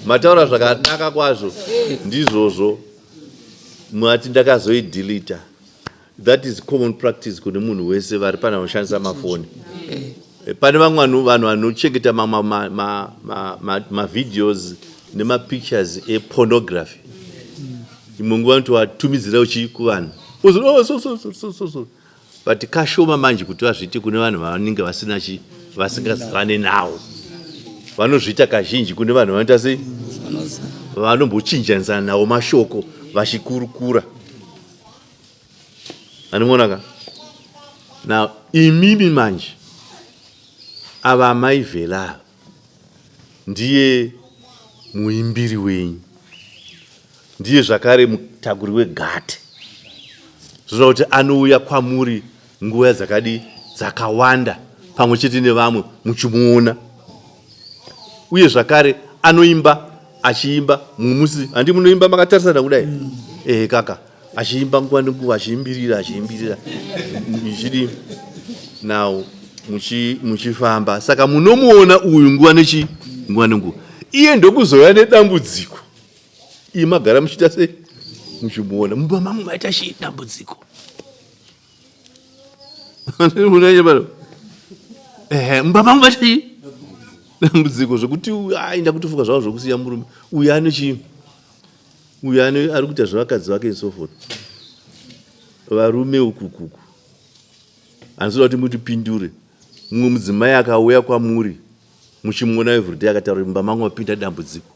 D: mataura zvakanaka kwazvo ndizvozvo mwati ndakazoidhilita. That is common practice kune munhu wese vari pana vanoshandisa mafoni. Pane vamwe vanhu vanochengeta mavideos nemapictures epornography. Imwe nguva vanotovatumidzira uchi kuvanhu but kashoma manje kuti vazviite kune vanhu vanenge vasina chi vasingazivane nawo. Vanozviita kazhinji kune vanhu vanoita sei vanombochinjanisana nawo mashoko vachikurukura. Anomonaka now imimi manje ava maivhela ndiye muimbiri wenyu ndiye zvakare mutakuri wegate zvinoda kuti anouya kwamuri nguva dzakawanda pamwe chete nevamwe muchimuona uye zvakare anoimba achiimba mumusi handi munoimba makatarisana kudai kaka achiimba nguva nenguva achiimbirira ichidi now muchifamba saka munomuona uyu nguva nenguva iye ndokuzouya nedambudziko imagara muchiita sei muchimuona mumba mamwe maita chii dambudziko Mbaba ngati dambudziko zvokuti aenda kutofuka zvavo zvokusiya murume uyu ane chii, uyu ari kuita zvevakadzi vake and so forth. Varume ukukuku anozoda kuti mutipindure. Mumwe mudzimai akauya kwamuri muchimuona everyday akataura kuti mbaba mangu wapinda dambudziko.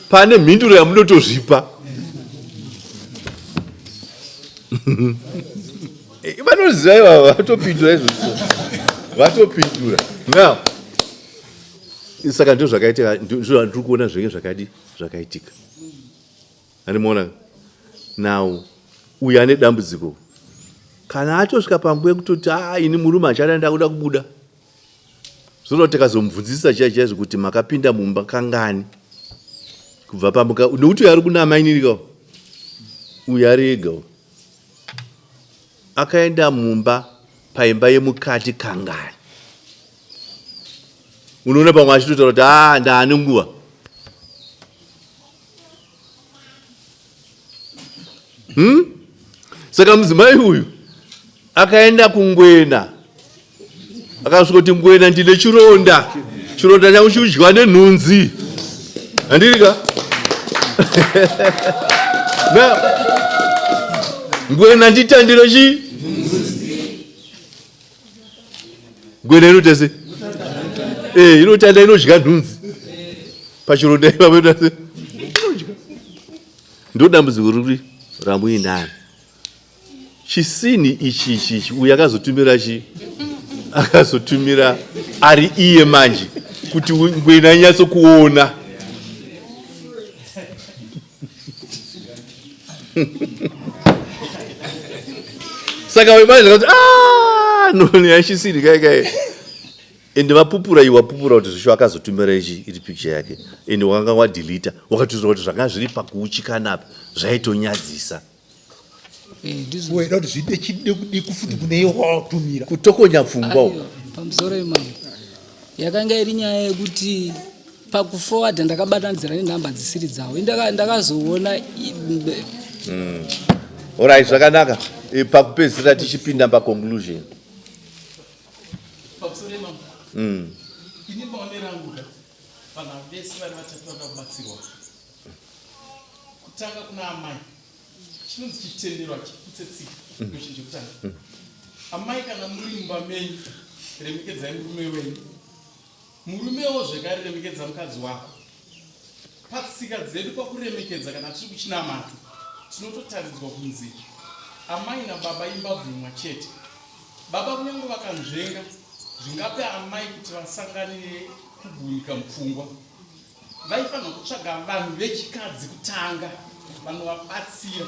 D: Pane mhinduro yamunotozvipa. Vanoziva ivava vatopindura izvozvo, vatopindura. Now saka ndo zvakaitika, ndiri kuona zvinenge zvakaitika. Andimoona now uyu ane dambudziko kana atosvika panguva yekutoti ini murume achada ndakuda kubuda, zvinoti tikazomubvunzisa chaizvo kuti makapinda mumba kangani kubva pamuka, nokuti uyu ari kunama inirika, uyu ari ega akaenda mumba paimba yemukati kangani. Unoona pamwe achitotaura kuti ndaane nguva. Saka mudzimai uyu akaenda kuNgwena, akasvika kuti Ngwena ndine chironda changu chidyiwa nenhunzi. Handirika? Ngwena nditandire chi? Ngwena inoita sei? Inotanda, inodya nhunzi pachironda ipapo. Ndo dambudziko riri ramuinani. Chisini ichi uyu akazotumira chi? Akazotumira ari iye manje kuti Ngwena anyatso kuona. Saka wemanje kuti noni yachisini kai. Ende vapupura iwa pupura kuti zvisho akazotumira ichi iri picture yake. Ende wakanga wadeleta wakatozwa kuti zvanga zviri pakuuchikanapa zvaitonyadzisa.
F: Weida kuti zvide chide kufuti kune watumira
D: kutokonya pfungwa.
C: Pamusoro imamo yakanga iri nyaya yekuti pakuforward ndakabatanzira nenhamba dzisiri dzawo ndakazoona.
D: Alright, zvakanaka. Pakupedzisira tichipinda paconclusion.
H: Pamusoro imamo ini maonero angu vanhu vese vari vatatu vakabatsirwa. Kutanga kuna amai chinonzi chitenderwa chikutsetsika ndochinhu chekutanga. Amai kana muri mumba menyu remekedzai murume wenyu, murumewo zvekare remekedza mukadzi wako. Patsika dzedu pakuremekedza kana tiri kuchinamata tinototaridzwa kunzi amai nababa imbabvu imwe chete. Baba kunyange vakanzvenga zvingape amai kuti vasanganire kugurika mupfungwa, vaifanira kutsvaga vanhu vechikadzi kutanga vanovabatsira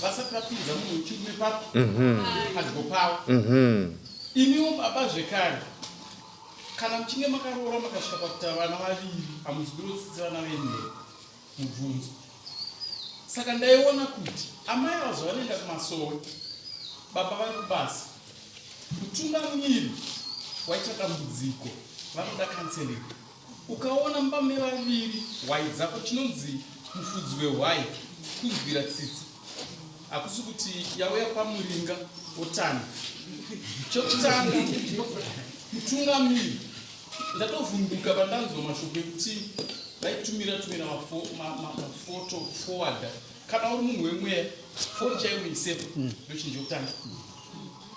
H: vasati vapinza munhu wechirume papi padyo pavo. Imiwo baba zvekare kana muchinge makaroora makasvika pakuti vana vaviri hamuzi kurotsitsa vana venyu mubvunzo. Saka ndaiona kuti amai ava zvavanoenda kumasowe, baba vari kubasa, mutungamiri waita dambudziko vanoda kanseling. Ukaona mbame vaviri waidzako chinonzi mufudzi wehwai kunzwira tsitsi, hakusi kuti yauya pamuringa wotanga. Chokutanga mutungamiri ndatovhunduka pandanzwa mashoko ekuti vaitumira mafoto forward kana uri munhu wemweya foni chaimuisepo ndochinhu chokutanga.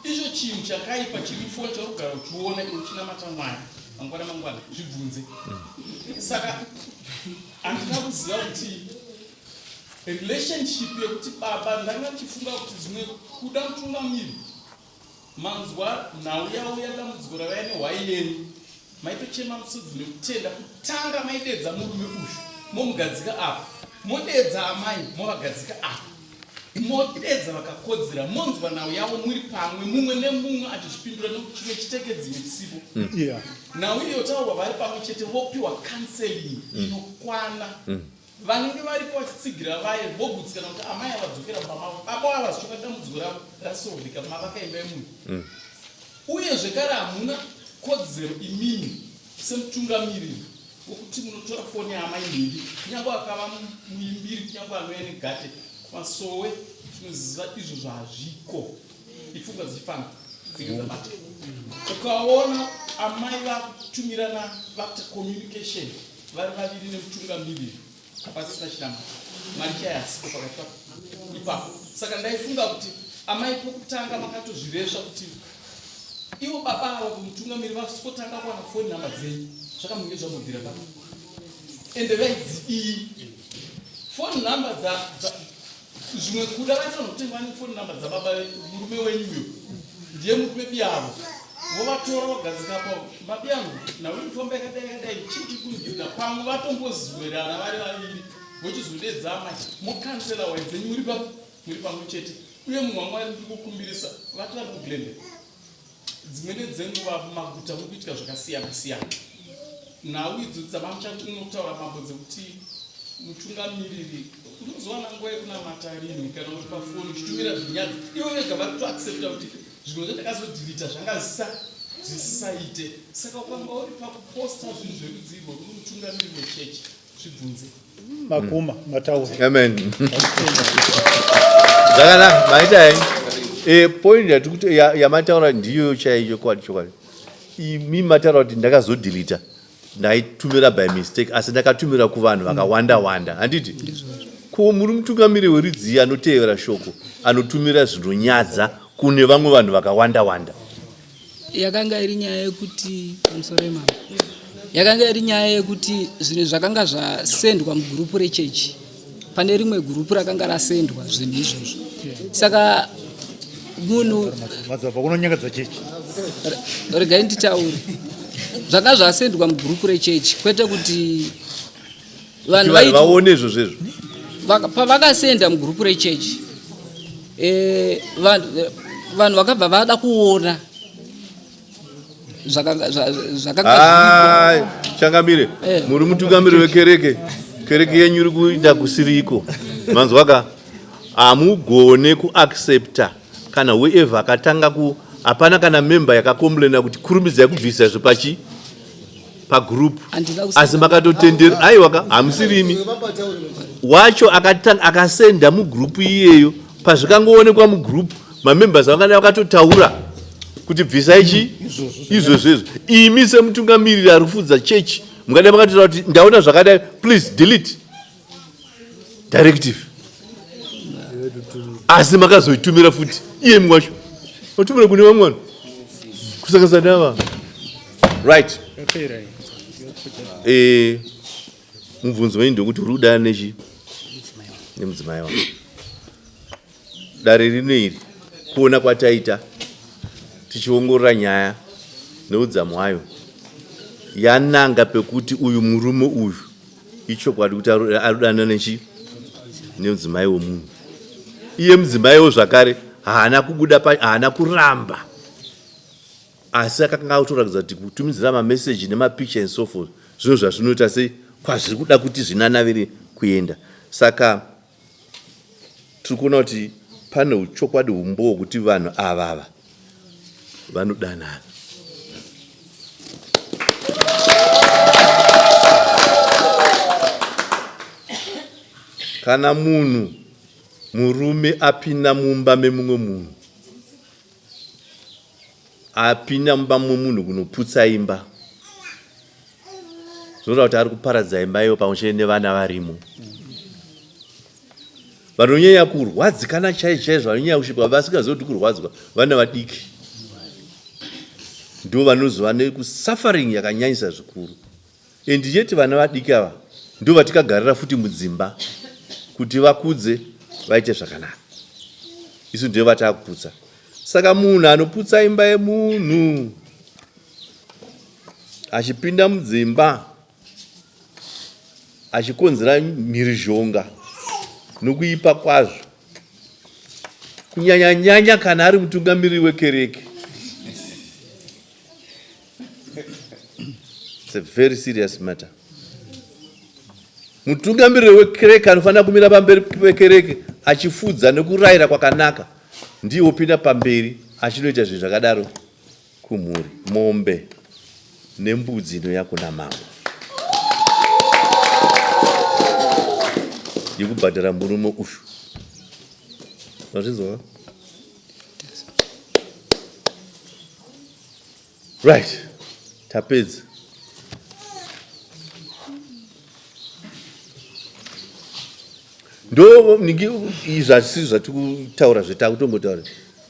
H: Izvo chinhu chakaipa chiri foni chaurikugara uchiona iwe uchinamata Mwari mangwana zvibvunze. Saka handina kuziva kuti relationship yekuti baba ndanga ndichifunga kuti zvimwe kuda mutungamiri manzwa nhau yavo yadambudziko ravaya nehwai yenyu maitochema musodzi nekutenda kutanga maidedza murume ushu momugadzika apa, modedza amai movagadzika apa, modedza vakakodzera monzwa nhau yavo muri pamwe mumwe nemumwe achizvipindura nechimwe chitekedzimwe chisipo. Nhau iyo taurwa vari pamwe chete vopiwa counseling inokwana. Vanenge varipo vachitsigira vaye vogutsikana kuti amai avadzokera pamavo, baba avazvitsvoka dambudziko ravo rasolvika mavakaimba yemunhu. Uye zvekare hamuna kodzero imimi semutungamiriri wokuti munotora foni yaamai mhiri kunyange akava muimbiri kunyange anouya negate
K: masowe tinoziva izvo zvazviko ipfungwa dzichifana dzingedzabata ukaona amai vakutumirana vakuita communication vari vaviri nemutungamiriri pasina chinamata mari chayasiko pakati papo ipapo saka ndaifunga kuti amai pokutanga makatozviresva kuti ivo baba ava kumutungamiriri vasipotanga kuwana foni nhamba dzenyu zvakamunge zvambobvira papo ende vaidzi iyi foni nhamba zvimwe kuda vaitonotenga nefoni nhamba dzababa murume wenyuyo ndiye murume yavo vovatora vagadzikapo mabiyangu naunifomba yakadai chichikungirira pamwe vatombozwerana vari vaviri vochizodedza amai mukansela waidzenyu muri pamwe chete uye munhu wamwari ndiri kukumbirisa vati vari kuglende dzimwene dzenguva mumaguta muri kuitika zvakasiyana siyana nhau idzo dzamamuchanotaura mambo dzekuti mutungamiriri unozowana nguva yekunamata rini kana uri pafoni uchitumira zvinyadzi ivo vega vari kutoaccepta kuti zvimwe zvandakazodhilita zvanga zvisisaite saka ukanga uri pakuposta zvinhu zverudzirwo uri mutungamiriri wechechi zvibvunze
F: makuma mataura
D: amen zvakanaka maitai point yatikuti yamataura ndiyo chaicho kwadi chokwadi imi mataura kuti ndakazodhilita ndaitumira by mistake asi ndakatumira kuvanhu vakawanda wanda handiti ko muri mutungamiriri werudziyi anotevera shoko anotumira zvinonyadza kune vamwe vanhu vakawanda wanda
C: yakanga iri nyaya yekuti musore mama yakanga iri nyaya yekuti zvinhu zvakanga zvasendwa mugurupu rechechi pane rimwe gurupu rakanga rasendwa zvinhu izvozvo saka munhu
F: madzibaba kunonyangadza chechi
C: regai nditaure zvanga zvasendwa mugurupu rechechi kwete kuti vanhu
D: vaone izvozvo
C: pavakasenda mugurupu rechechi vanhu vakabva vada kuona
D: changamire muri mutungamiriri wekereke kereke yenyu iri kuita kusiriko manzwaka hamugone kuaccepta kana whoever akatanga hapana kana member yakakomplena kuti kurumidzai kubvisa zvo pagroup asi makatotendera aiwa hamusirimi wacho akasenda mugroup iyeyo pazvikangoonekwa mugroup mamembers vakanga vakatotaura kuti bvisai izvozvo imi semutungamiriri ari kufudza chechi mukadai makatotaura kuti ndaona zvakadai please delete directive asi makazoitumira futi iye mwacho otumira kune vamwe vanhu kusanganisa nava right mubvunzo wenyu ndokuti uri kudana nechi nemudzimai wangu dare rino iri kuona kwataita tichiongorora nyaya neudzamu hwayo yananga pekuti uyu murume uyu ichokwadi kuti arudana nechi nemudzimai womunhu iye mudzimaiwo zvakare haana kubuda haana kuramba asi akanga autoratidza kuti kutumidzira mameseji nemapicha and so forth zvinhu zvazvinoita sei kwazviri kuda kuti zvinanavire kuenda saka tiri kuona kuti pane uchokwadi humbo hwokuti vanhu avava vanodanana kana munhu murume apinda mumba memumwe munhu apinda mumba mumwe munhu kunoputsa imba zvinoda kuti ari kuparadza imba iyo pamwe chete nevana varimo vanonyanya kurwadzikana chaizvo vanonyanya kusvipa vasingazoti kurwadzwa vana vadiki ndo vanozova nekusuffering yakanyanyisa zvikuru ndicheti vana vadiki ava ndo vatikagarira futi mudzimba kuti vakudze vaite zvakanaka isu ndiyo vatakuputsa saka munhu anoputsa imba yemunhu achipinda mudzimba achikonzera mhirizhonga nokuipa kwazvo kunyanya kana ari mutungamiriri wekereke it's a very serious matter mutungamiriri wekereke anofanira kumira pamberi pekereke achifudza nekurayira kwakanaka ndiye opinda pamberi achinoita zvinhu zvakadaro kumhuri mombe nembudzi inouya kuna mambo yekubhadhara murume uyu Mazvinzwa? Right. Tapedza. Ndo izvi hatisi zvati kutaura zvetakutongotaura.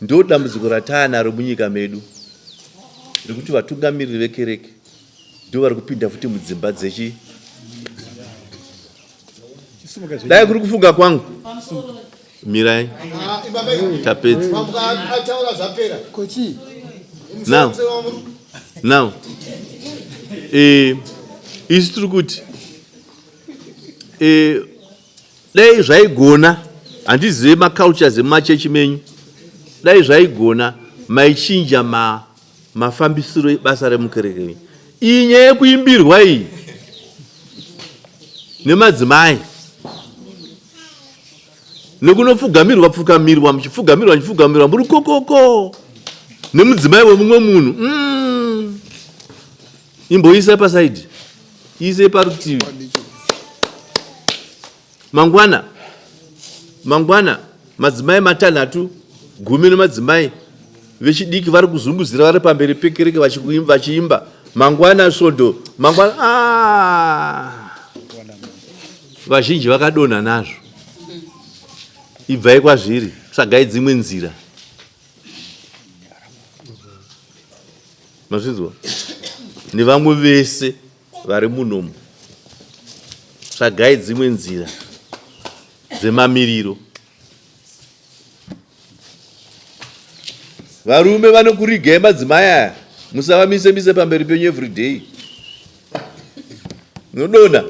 D: Ndo dambudziko rataanaro munyika medu rekuti vatungamiriri vekereke ndo vari kupinda futi mudzimba dzechi. Dai kuri kufunga kwangu. Mirai. Tapedza. Now. Isi tiri kuti dai zvaigona, handizive macultures emachechi menyu, dai zvaigona maichinja mafambisiro ebasa remukereke. Iyi nyaya yekuimbirwa iyi nemadzimai nekunopfugamirwa muchipfugamirwa muri kokoko nemudzimai wemumwe munhu. Imboisa pasaidi, ise parutivi. Mangwana madzimai matanhatu, 10 nemadzimai vechidiki vari kuzunguzira vari pamberi pekereke vachiimba mangwana svondo mangwana. Vazhinji vakadonha nazvo. Ibvai kwazviri, tsvagai dzimwe nzira. Mazvinzwa? Nevamwe vese vari munomu, tsvagai dzimwe nzira dzemamiriro. Varume vanokurigai madzimai aya, musavamise pamberi penyu every day. Nodonha.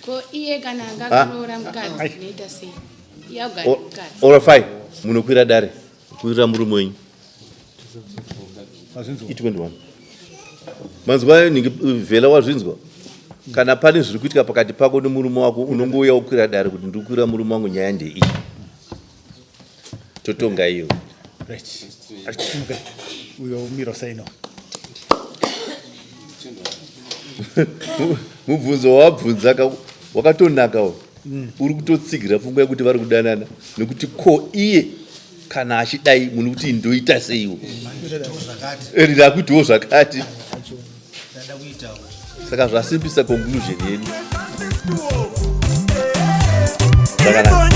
B: Ko iye kana ngakurora mukadzi noita sei? Yagara mukadzi.
D: Ora fine, munokwira dare, kwirira murume wenyu. 21. Manzwa vhela wazvinzwa? Kana pane zviri kuitika pakati pako nemurume wako, unongouya ukwira dare kuti ndiri kukwira murume wangu, nyaya ndeiyi. Totonga iyo.
F: Uyo miro saino.
D: Mubvunzo wabvunza wakatonaka. Uri kutotsigira pfungwa yekuti vari kudanana nekuti ko iye kana achidai munhu kuti ndoita seiwo. Ndakuitawo zvakati. Saka zvasimbisa conclusion yedu. Zvakanaka.